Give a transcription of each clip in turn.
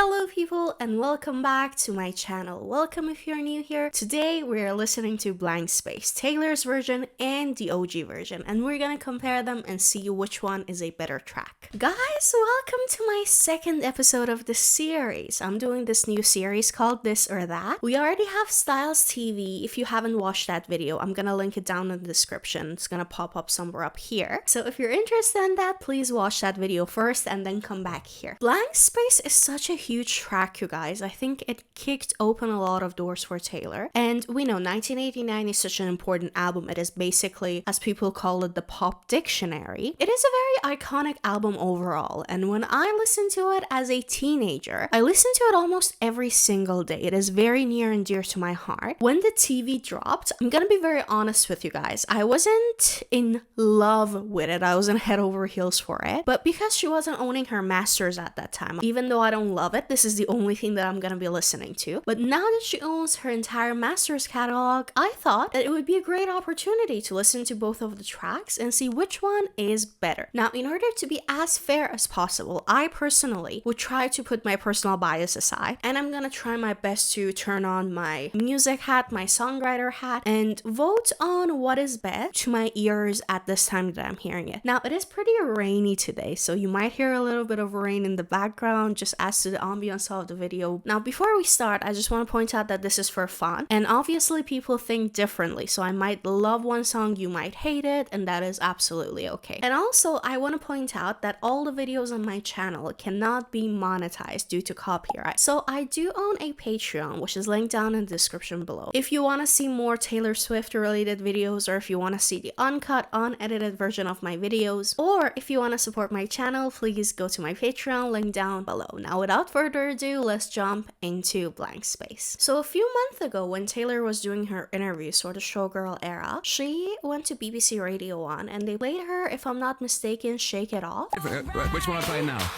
Hello people and welcome back to my channel. Welcome if you're new here. Today we are listening to Blank Space, Taylor's version and the OG version, and we're gonna compare them and see which one is a better track. Guys, welcome to my second episode of this series. I'm doing this new series called This or That. We already have Styles TV. If you haven't watched that video, I'm gonna link it down in the description. It's gonna pop up somewhere up here. So if you're interested in that, please watch that video first and then come back here. Blank Space is such a huge track, you guys. I think it kicked open a lot of doors for Taylor. And we know 1989 is such an important album. It is basically, as people call it, the pop dictionary. It is a very iconic album overall. And when I listened to it as a teenager, I listened to it almost every single day. It is very near and dear to my heart. When the TV dropped, I'm gonna be very honest with you guys. I wasn't in love with it. I wasn't head over heels for it. But because she wasn't owning her masters at that time, even though I don't love it, this is the only thing that I'm gonna be listening to. But now that she owns her entire masters catalog, I thought that it would be a great opportunity to listen to both of the tracks and see which one is better. Now, in order to be as fair as possible, I personally would try to put my personal bias aside, and I'm gonna try my best to turn on my music hat, my songwriter hat, and vote on what is best to my ears at this time that I'm hearing it. Now, it is pretty rainy today, so you might hear a little bit of rain in the background, just as to the ambience of the video. Now, before we start, I just want to point out that this is for fun, and obviously people think differently, so I might love one song, you might hate it, and that is absolutely okay. And also, I want to point out that all the videos on my channel cannot be monetized due to copyright. So I do own a Patreon, which is linked down in the description below. If you want to see more Taylor Swift related videos, or if you want to see the uncut, unedited version of my videos, or if you want to support my channel, please go to my Patreon, link down below. Now, without further ado, let's jump into Blank Space. So a few months ago, when Taylor was doing her interviews for the Showgirl era, she went to BBC Radio 1 and they played her, if I'm not mistaken, Shake It Off. Which one am I playing now?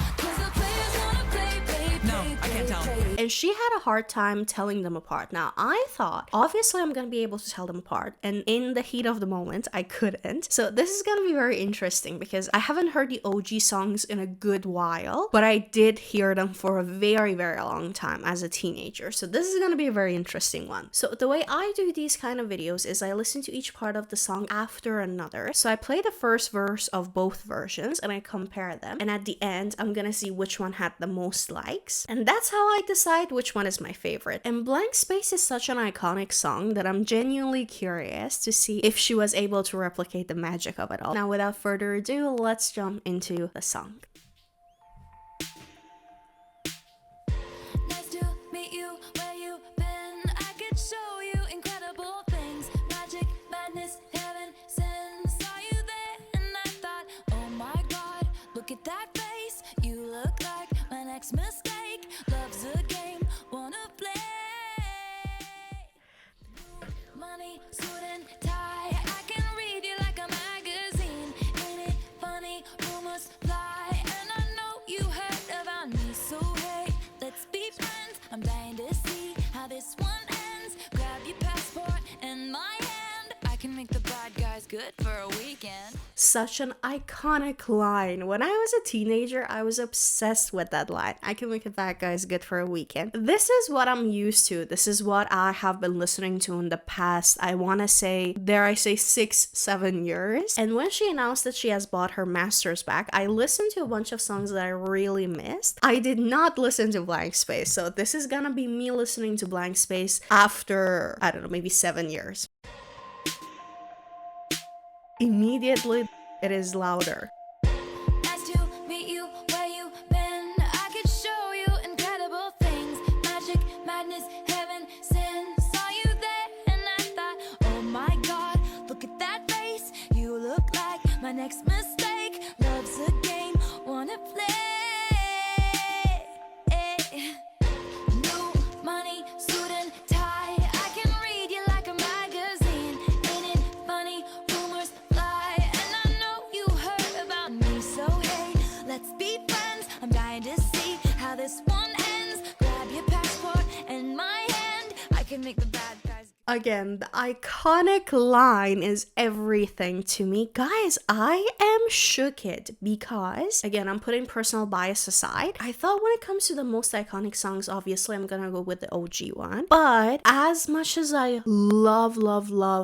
No, I can't tell. And she had a hard time telling them apart. Now, I thought, obviously I'm gonna be able to tell them apart, and in the heat of the moment, I couldn't. So this is gonna be very interesting because I haven't heard the OG songs in a good while, but I did hear them for a very, very long time as a teenager. So this is gonna be a very interesting one. So the way I do these kind of videos is I listen to each part of the song after another. So I play the first verse of both versions and I compare them. And at the end, I'm gonna see which one had the most likes. And that's how I decide which one is my favorite. And Blank Space is such an iconic song that I'm genuinely curious to see if she was able to replicate the magic of it all. Now, without further ado, let's jump into the song. Nice to meet you, where you been? I could show you incredible things. Magic, madness, heaven, sin. Saw you there and I thought, oh my god, look at that face. You look like my next mistake. Love's a game, wanna play. Money, suit and tie. I can read you like a magazine. Ain't it funny? Rumors fly, and I know you heard about me. So hey, let's be friends. I'm dying to see how this one ends. Grab your passport and my hand. I can make the bad guys good for a weekend. Such an iconic line. When I was a teenager, I was obsessed with that line. I can make a bad guys good for a weekend. This is what I'm used to. This is what I have been listening to in the past, I want to say, dare I say 6-7 years. And when she announced that she has bought her masters back, I listened to a bunch of songs that I really missed. I did not listen to Blank Space, so this is gonna be me listening to Blank Space after, I don't know, maybe 7 years. Immediately, it is louder. Nice to meet you, where you been? I could show you incredible things. Magic, madness, heaven, sin. Saw you there and I thought, oh my god, look at that face. You look like my next mistake. Love's a game, wanna play. New money, suit and tie. I can read you like a magazine. Ain't it funny? Rumors fly, and I know you heard about me. So hey, let's be friends. I'm dying to see how this one ends. Grab your passport and my hand. I can make the bad guys Again, the iconic line is everything to me. Guys, I am shooked because, again, I'm putting personal bias aside. I thought when it comes to the most iconic songs, obviously I'm gonna go with the OG one. But as much as I love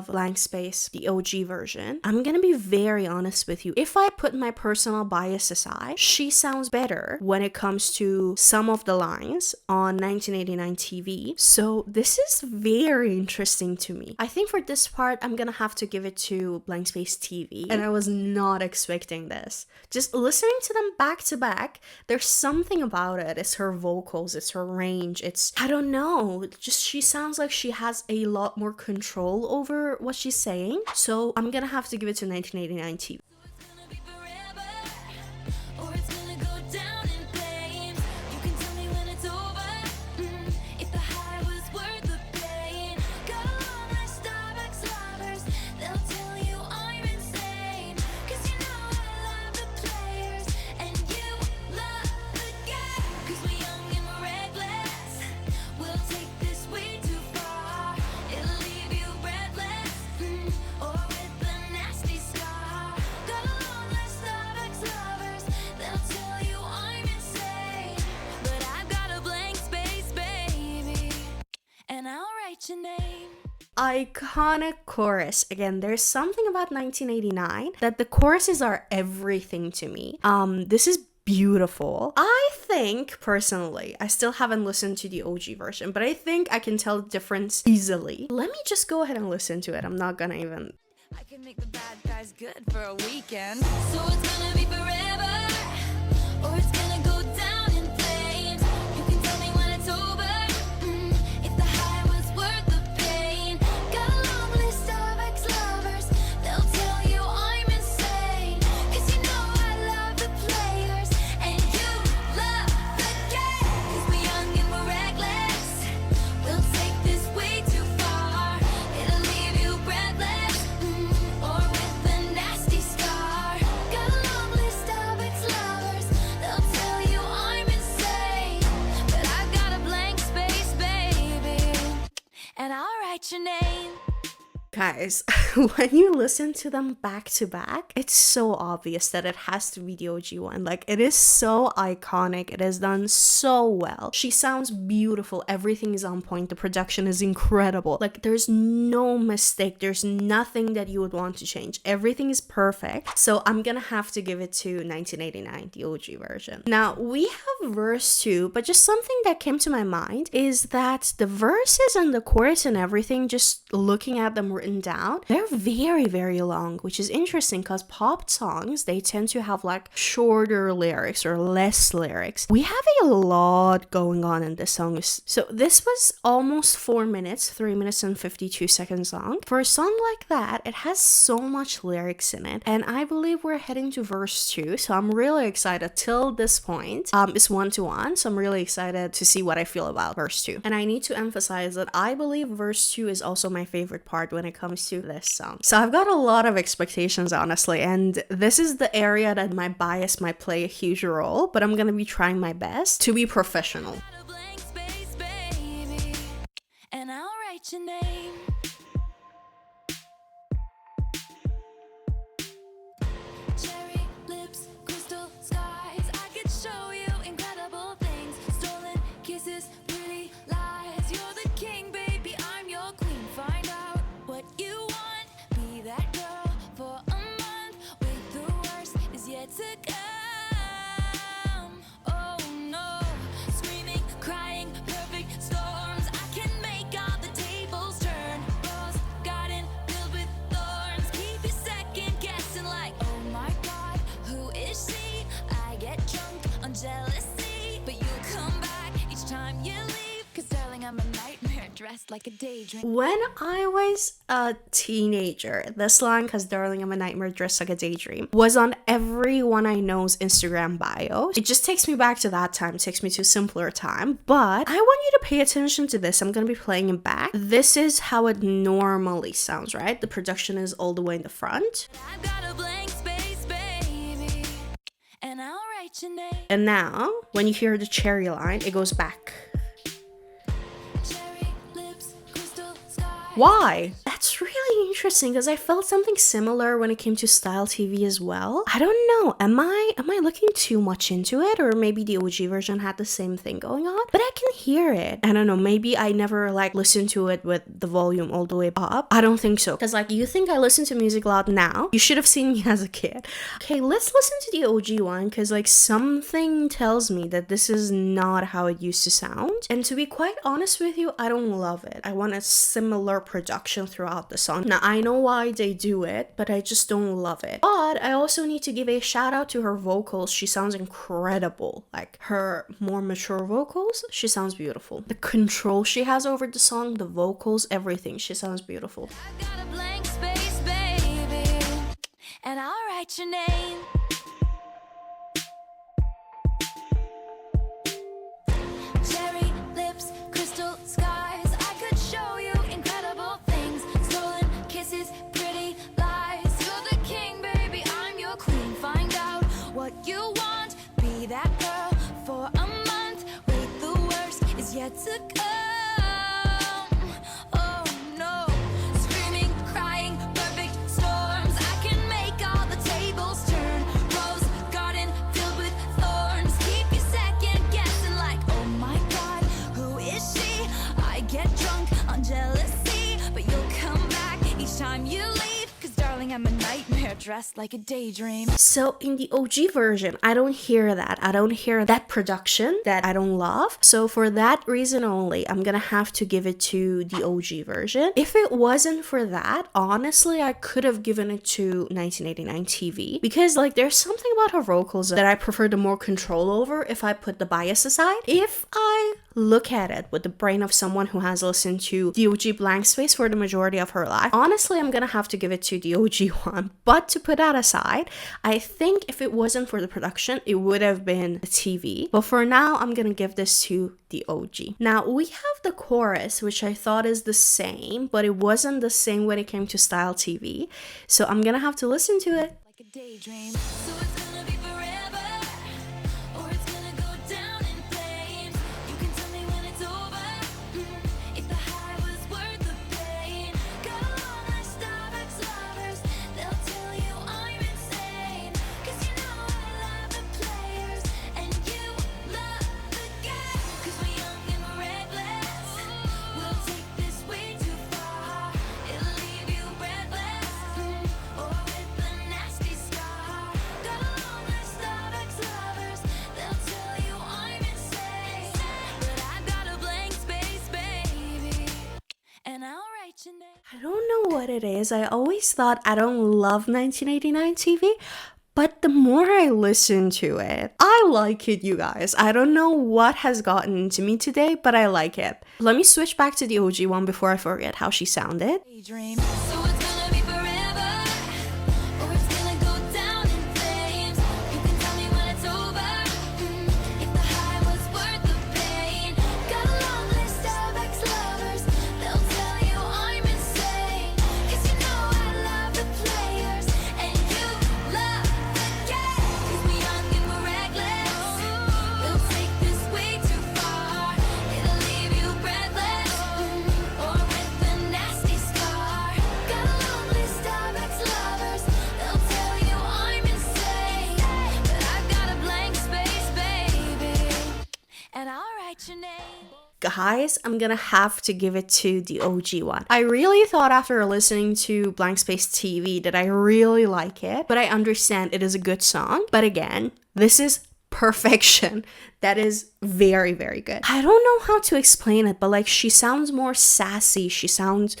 Blank Space, the OG version, I'm gonna be very honest with you. If I put my personal bias aside, she sounds better when it comes to some of the lines on 1989 TV. So this is very interesting to me. I think for this part, I'm gonna have to give it to Blank Space TV, and I was not expecting this. Just listening to them back to back, there's something about it. It's her vocals, it's her range, it's, I don't know, just she sounds like she has a lot more control over what she's saying. So I'm gonna have to give it to 1989 TV. It's gonna be forever, or it's gonna go down in flames. You can tell me when it's over, if the high was worth the pain. Got a long list of ex-lovers, they'll tell you I'm insane. 'Cause you know I love the players, and you love the game. 'Cause we're young and we're reckless, we'll take this way too far. It'll leave you breathless, or with a nasty scar. Got a long list of ex-lovers, they'll tell you I'm insane. But I've got a blank space, baby, and I'll write your name. Iconic chorus. Again, there's something about 1989 that the choruses are everything to me. This is beautiful. I think personally, I still haven't listened to the OG version, but I think I can tell the difference easily. Let me just go ahead and listen to it. I'm not gonna even. I can make the bad guys good for a weekend. So it's gonna be forever, or it's gonna go down in flames. You can tell me when it's over, if the high was worth the pain. Got a long list of ex-lovers, they'll tell you I'm insane. 'Cause you know I love the players, and you love the game. 'Cause we're young and we're reckless, we'll take this way too far. It'll leave you breathless, or with a nasty scar. Got a long list of ex-lovers, they'll tell you I'm insane. But I've got a blank space, baby, and I'll write your name. Guys, when you listen to them back to back, it's so obvious that it has to be the OG one. Like, it is so iconic. It is done so well. She sounds beautiful. Everything is on point. The production is incredible. Like, there's no mistake. There's nothing that you would want to change. Everything is perfect. So I'm gonna have to give it to 1989, the OG version. Now, we have verse 2, but just something that came to my mind is that the verses and the chorus and everything, just looking at them written down, they're very long, which is interesting because pop songs, they tend to have like shorter lyrics or less lyrics. We have a lot going on in this song. So this was almost 4 minutes, 3 minutes and 52 seconds long. For a song like that, it has so much lyrics in it, and I believe we're heading to verse 2, so I'm really excited. Till this point, it's 1-1, so I'm really excited to see what I feel about verse 2. And I need to emphasize that I believe verse 2 is also my favorite part when it comes to this song. So I've got a lot of expectations, honestly, and this is the area that my bias might play a huge role, but I'm gonna be trying my best to be professional. Got a blank space, baby, and I'll write your name. Cherry lips, crystal skies, I could show you incredible things. Stolen kisses, pretty lies. You're the king, baby, I'm your queen. Find out what you want, be that girl for a month. With the worst is yet to come. Oh no, screaming, crying, perfect storms. I can make all the tables turn. Rose garden filled with thorns. Keep you second guessing like, oh my god, who is she? I get drunk on jealousy, but you come back each time you leave. 'Cause darling, I'm a nightmare dressed like a daydream. When I was a teenager, this line, "cause darling, I'm a nightmare dressed like a daydream," was on everyone I know's Instagram bio. It just takes me back to that time, takes me to a simpler time, but I want you to pay attention to this. I'm gonna be playing it back. This is how it normally sounds, right? The production is all the way in the front. I've got a blank space, baby, and I'll write your name. And now, when you hear the cherry line, it goes back. Cherry lips, crystal skies. Why? That's really interesting because I felt something similar when it came to Style TV as well. I don't know. Am I looking too much into it, or maybe the OG version had the same thing going on? But I can hear it. I don't know. Maybe I never like listened to it with the volume all the way up. I don't think so. Because like you think I listen to music loud now? You should have seen me as a kid. Okay, let's listen to the OG one because like something tells me that this is not how it used to sound. And to be quite honest with you, I don't love it. I want a similar production throughout the song. Now I know why they do it, but I just don't love it. But I also need to give a shout out to her vocals. She sounds incredible. Like her more mature vocals, she sounds beautiful. The control she has over the song, the vocals, everything, she sounds beautiful. I got a blank space, baby, and I'll write your name. Cherry lips, crystal skies. I could show you incredible things. Stolen kisses, pretty lies. You're the king, baby, I'm your queen. Find out what you want. Be that girl for a month. Wait, the worst is yet to come. Oh no, screaming, crying, perfect storms. I can make all the tables turn. Rose garden filled with thorns. Keep you second guessing like, oh my god, who is she? I get drunk on jealousy, but you'll come back each time you leave. Cause darling, I'm a nightmare dressed like a daydream. So in the OG version, I don't hear that. I don't hear that production that I don't love. So for that reason only, I'm gonna have to give it to the OG version. If it wasn't for that, honestly, I could have given it to 1989 TV because like there's something about her vocals that I prefer the more control over if I put the bias aside. If I look at it with the brain of someone who has listened to the OG Blank Space for the majority of her life, honestly, I'm gonna have to give it to the OG one. But to put that aside, I think if it wasn't for the production, it would have been the TV. But for now, I'm gonna give this to the OG. Now, we have the chorus, which I thought is the same, but it wasn't the same when it came to Style TV. So I'm gonna have to listen to it. Like a daydream. So it's gonna be forever, or it's gonna go down in flames. You can tell me when it's over, if the high was worth the pain. Got a long list of ex-lovers, they'll tell you I'm insane. Cause you know I love the players, and you love the game. Cause we're young and we're reckless, we'll take this way too far. It'll leave you breathless, or with a nasty scar. Got a long list of ex-lovers, they'll tell you I'm insane. But I've got a blank space, baby, and I'll write your name. I don't know what it is. I always thought I don't love 1989 TV, but the more I listen to it, I like it, you guys. I don't know what has gotten into me today, but I like it. Let me switch back to the OG one before I forget how she sounded. Daydream. So it's gonna be forever, or it's gonna go down in flames. You can tell me when it's over, if the high was worth the pain. Got a long list of ex-lovers, they'll tell you I'm insane. Cause you know I love the players, and you love the game. Cause we're young and we're reckless, we'll take this way too far. It'll leave you breathless, or with a nasty scar. Got a long list of ex-lovers, they'll tell you I'm insane. But I've got a blank space, baby, and I'll write your name. Guys, I'm gonna have to give it to the OG one. I really thought after listening to Blank Space TV that I really like it, but I understand it is a good song. But again, this is perfection. That is very, very good. I don't know how to explain it, but like she sounds more sassy. She sounds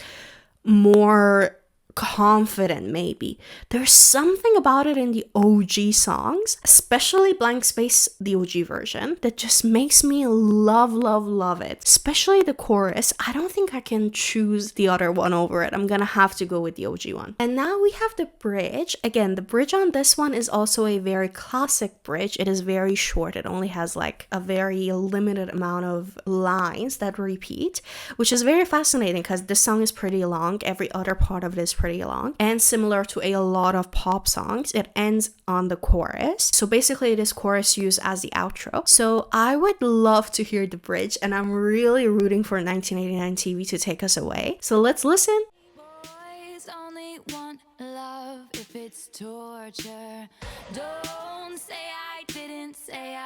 more confident, maybe. There's something about it in the OG songs, especially Blank Space, the OG version, that just makes me love it. Especially the chorus. I don't think I can choose the other one over it. I'm gonna have to go with the OG one. And now we have the bridge. Again, the bridge on this one is also a very classic bridge. It is very short. It only has like a very limited amount of lines that repeat, which is very fascinating because this song is pretty long. Every other part of it is pretty long. And similar to a lot of pop songs, it ends on the chorus. So basically, it is chorus used as the outro. So I would love to hear the bridge, and I'm really rooting for 1989 TV to take us away. So let's listen. Boys only want love if it's torture. Don't say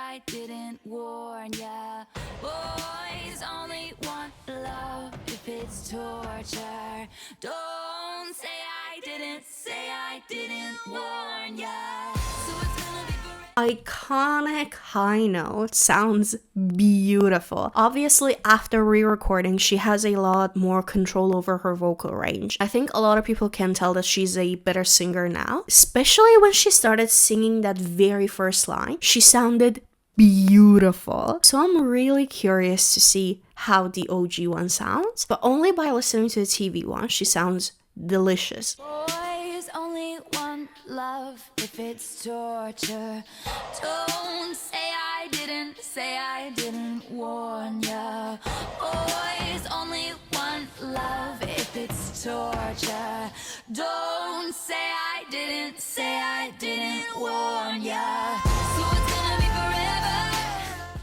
I didn't warn ya. Boys only want love if it's torture. Don't say I didn't warn ya. So it's gonna be forever. Iconic high note sounds beautiful. Obviously, after re-recording, she has a lot more control over her vocal range. I think a lot of people can tell that she's a better singer now, especially when she started singing that very first line. She sounded beautiful. So I'm really curious to see how the OG one sounds, but only by listening to the TV one, she sounds delicious. Boys only want love if it's torture. Don't say I didn't warn ya. Boys only want love if it's torture. Don't say I didn't warn ya. So it's gonna be forever.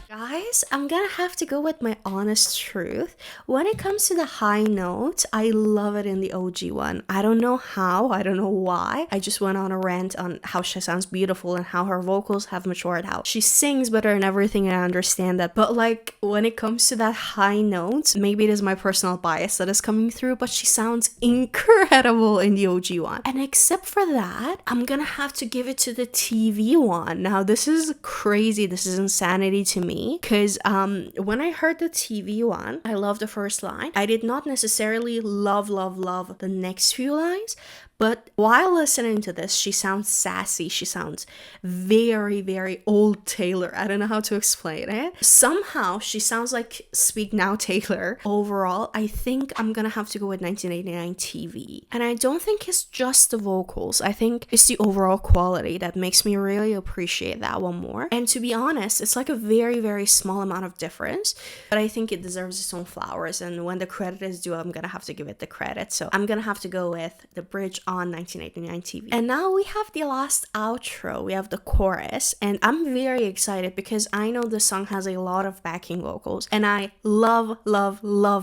Guys, I'm gonna have to go with my honest truth. When it comes to the high notes, I love it in the OG one. I don't know how, I don't know why. I just went on a rant on how she sounds beautiful and how her vocals have matured, how she sings better and everything, and I understand that. But like, when it comes to that high notes, maybe it is my personal bias that is coming through, but she sounds incredible in the OG one. And except for that, I'm gonna have to give it to the TV one. Now, this is crazy, this is insanity to me. Because when I heard the TV one, I loved the first line. I did not necessarily love the next few lines, but while listening to this, she sounds sassy. She sounds very, very old Taylor. I don't know how to explain it. Somehow, she sounds like Speak Now Taylor. Overall, I think I'm gonna have to go with 1989 TV. And I don't think it's just the vocals. I think it's the overall quality that makes me really appreciate that one more. And to be honest, it's like a very, very small amount of difference, but I think it deserves its own flowers. And when the credit is due, I'm gonna have to give it the credit. So I'm gonna have to go with the bridge on 1989 TV. And now we have the last outro. We have the chorus, and I'm very excited because I know the song has a lot of backing vocals, and I love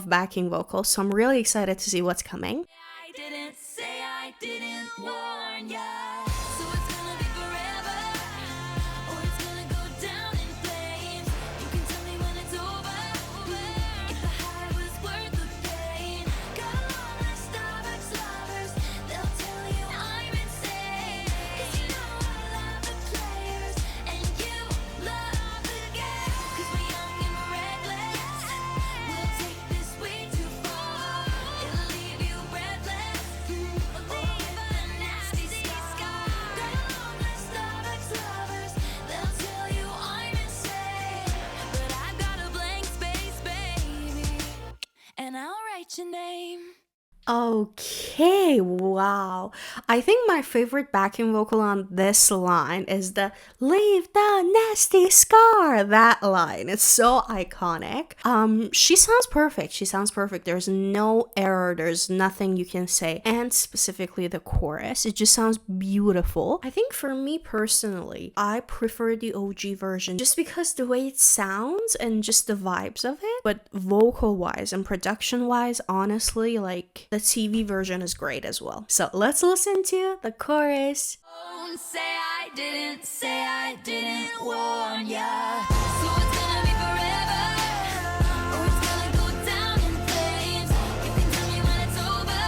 backing vocals. So I'm really excited to see what's coming. I didn't warn ya. So it's gonna be forever, or it's gonna go down in flames. You can tell me when it's over, if the high was worth the pain. Got a long list of ex-lovers, they'll tell you I'm insane. 'Cause you know I love the players, and you love the game. 'Cause we're young and we're reckless, we'll take this way too far. It'll leave you breathless, or leave a nasty scar. Got a long list of ex-lovers, they'll tell you I'm insane. But I've got a blank space, baby, and I'll write your name. Okay, wow. I think my favorite backing vocal on this line is the "leave the nasty scar." That line, it's so iconic. She sounds perfect. She sounds perfect. There's no error. There's nothing you can say. And specifically the chorus, it just sounds beautiful. I think for me personally, I prefer the OG version just because the way it sounds and just the vibes of it. But vocal wise and production wise, honestly, like, the TV version is great as well. So let's listen to the chorus. Don't say I didn't warn ya. So it's gonna be forever, or it's gonna go down in flames. You can tell me when it's over,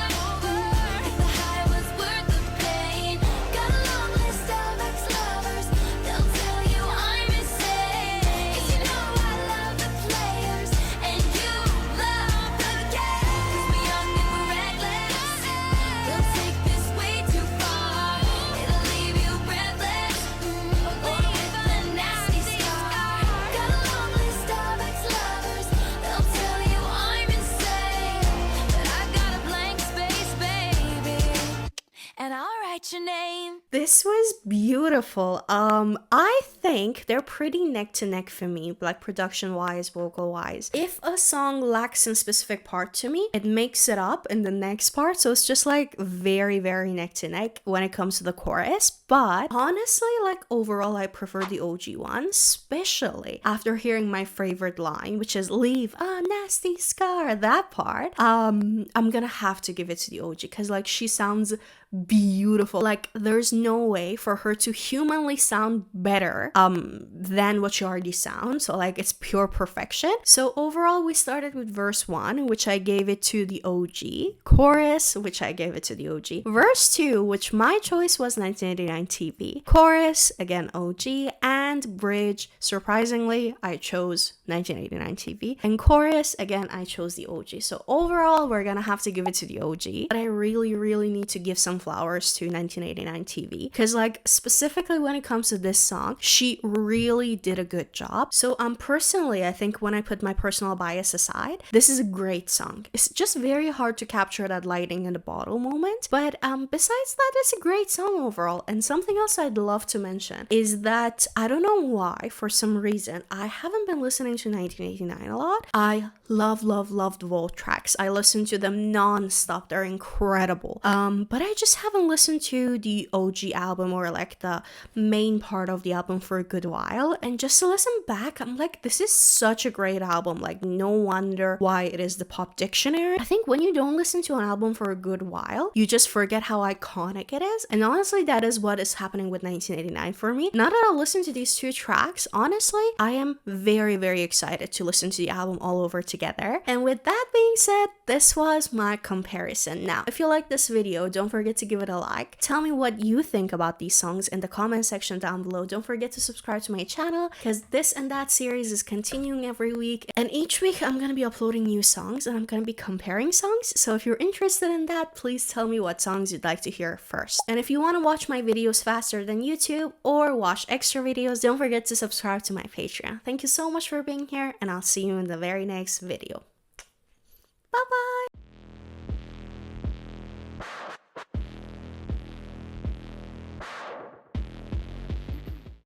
if the high was worth the pain. Got a long list of ex-lovers, they'll tell you I'm insane. 'Cause you know I love the players, and you love the game. 'Cause we're young and we're reckless, they'll take this way too far. It'll leave you breathless, or leave a nasty scar. beautiful. I think they're pretty neck to neck for me, like production wise, vocal wise. If a song lacks in specific part to me, it makes it up in the next part. So it's just like very, very neck to neck when it comes to the chorus. But honestly, like overall, I prefer the OG one, especially after hearing my favorite line, which is "leave a nasty scar." That part, I'm gonna have to give it to the OG because like she sounds beautiful. Like there's no way for her to humanly sound better than what she already sounds. So like it's pure perfection. So overall, we started with verse 1, which I gave it to the OG, chorus, which I gave it to the OG, verse 2, which my choice was 1989 TV, chorus, again OG, and bridge, surprisingly I chose 1989 TV, and chorus, again I chose the OG. So overall, we're gonna have to give it to the OG, but I really need to give some flowers to 1989 TV because like specifically when it comes to this song, she really did a good job. So personally, I think when I put my personal bias aside, this is a great song. It's just very hard to capture that lightning in the bottle moment, but besides that, it's a great song overall. And something else I'd love to mention is that I don't know why, for some reason I haven't been listening to 1989 a lot. I loved Volt tracks. I listen to them non-stop. They're incredible. But I just haven't listened to the OG album or like the main part of the album for a good while. And just to listen back, I'm like, this is such a great album. Like no wonder why it is the pop dictionary. I think when you don't listen to an album for a good while, you just forget how iconic it is. And honestly, that is what is happening with 1989 for me. Now that I've listened to these 2 tracks, honestly, I am very excited to listen to the album all over together. And with that being said, this was my comparison. Now, if you like this video, don't forget to give it a like. Tell me what you think about these songs in the comment section down below. Don't forget to subscribe to my channel because this and that series is continuing every week. And each week I'm going to be uploading new songs and I'm going to be comparing songs. So if you're interested in that, please tell me what songs you'd like to hear first. And if you want to watch my videos faster than YouTube or watch extra videos, don't forget to subscribe to my Patreon. Thank you so much for being here and I'll see you in the very next video.